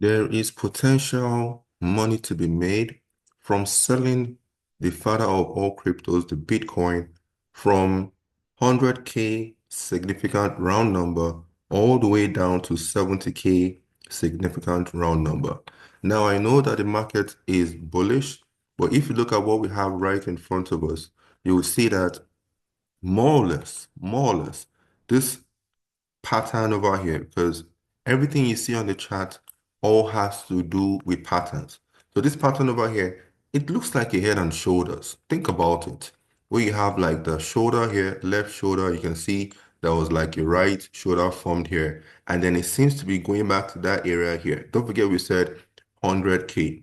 There is potential money to be made from selling the father of all cryptos, the Bitcoin, from 100K significant round number all the way down to 70K significant round number. Now, I know that the market is bullish, but if you look at what we have right in front of us, you will see that more or less, this pattern over here because everything you see on the chart all has to do with patterns. So this pattern over here, it looks like a head and shoulders. Think about it. Where you have like the shoulder here, left shoulder, you can see there was like a right shoulder formed here. And then it seems to be going back to that area here. Don't forget we said 100K,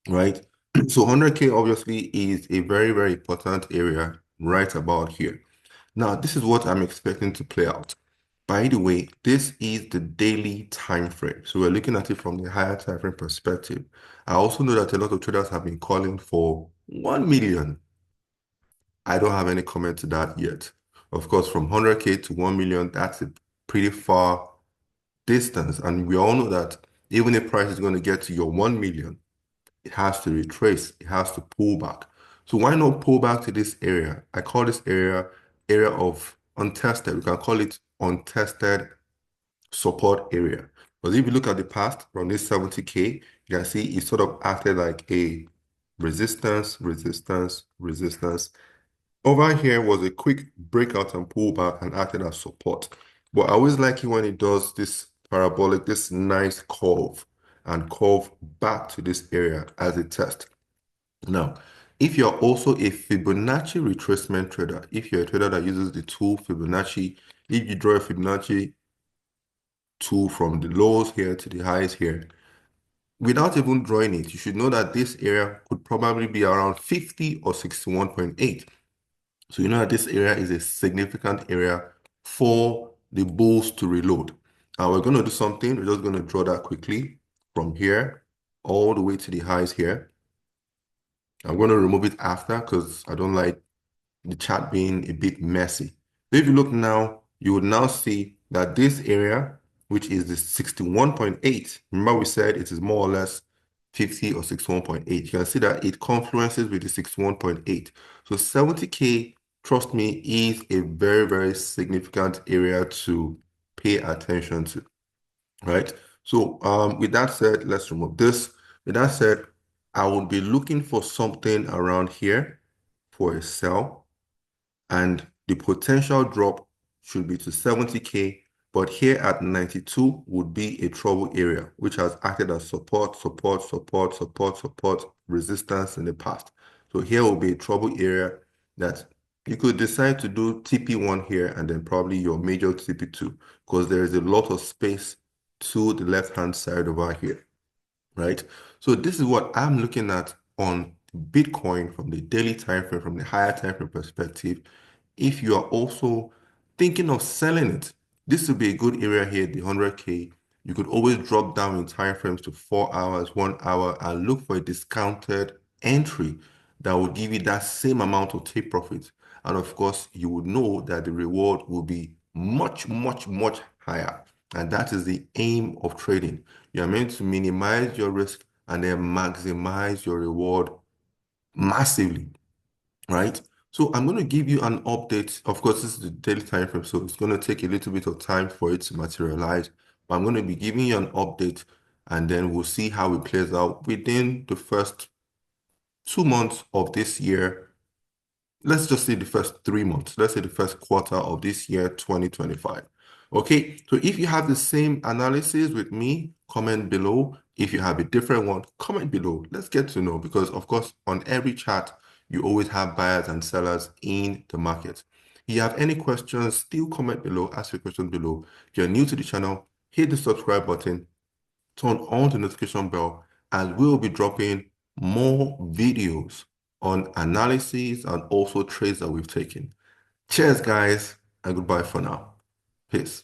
right? So 100K obviously is a very, very important area right about here. Now, this is what I'm expecting to play out. By the way, this is the daily time frame. So we're looking at it from the higher time frame perspective. I also know that a lot of traders have been calling for 1 million. I don't have any comment to that yet. Of course, from 100K to 1 million, that's a pretty far distance. And we all know that even if price is going to get to your 1 million, it has to retrace, it has to pull back. So why not pull back to this area? I call this area of untested. We can call it untested support area. Because if you look at the past from this 70K, you can see it sort of acted like a resistance, resistance, resistance. Over here was a quick breakout and pullback and acted as support. But I always like it when it does this parabolic, this nice curve and curve back to this area as a test. Now, if you're also a Fibonacci retracement trader, if you're a trader that uses the tool Fibonacci, if you draw a Fibonacci tool from the lows here to the highs here, without even drawing it, you should know that this area could probably be around 50 or 61.8. So you know that this area is a significant area for the bulls to reload. Now we're going to do something. We're just going to draw that quickly from here all the way to the highs here. I'm going to remove it after because I don't like the chart being a bit messy. So if you look now, you would now see that this area, which is the 61.8, remember we said it is more or less 50 or 61.8. You can see that it confluences with the 61.8. So 70K, trust me, is a very, very significant area to pay attention to, right? So with that said, let's remove this. With that said, I would be looking for something around here for a sell, and the potential drop should be to 70K, but here at 92 would be a trouble area, which has acted as support, support, support, support, support, resistance in the past. So here will be a trouble area that you could decide to do TP1 here and then probably your major TP2 because there is a lot of space to the left-hand side over here, right? So this is what I'm looking at on Bitcoin from the daily time frame, from the higher time frame perspective. If you are also thinking of selling it, this would be a good area here, the 100K. You could always drop down in time frames to 4 hours, 1 hour, and look for a discounted entry that will give you that same amount of take profit. And of course, you would know that the reward will be much, much, much higher. And that is the aim of trading. You are meant to minimize your risk and then maximize your reward massively, right? So I'm going to give you an update. Of course, this is the daily time frame, so it's going to take a little bit of time for it to materialize. But I'm going to be giving you an update, and then we'll see how it plays out within the first 2 months of this year. Let's just say the first 3 months. Let's say the first quarter of this year, 2025. Okay, so if you have the same analysis with me, comment below. If you have a different one, comment below. Let's get to know because, of course, on every chart, you always have buyers and sellers in the market. If you have any questions, still comment below, ask your question below. If you're new to the channel, hit the subscribe button, turn on the notification bell, and we'll be dropping more videos on analysis and also trades that we've taken. Cheers, guys, and goodbye for now. Peace.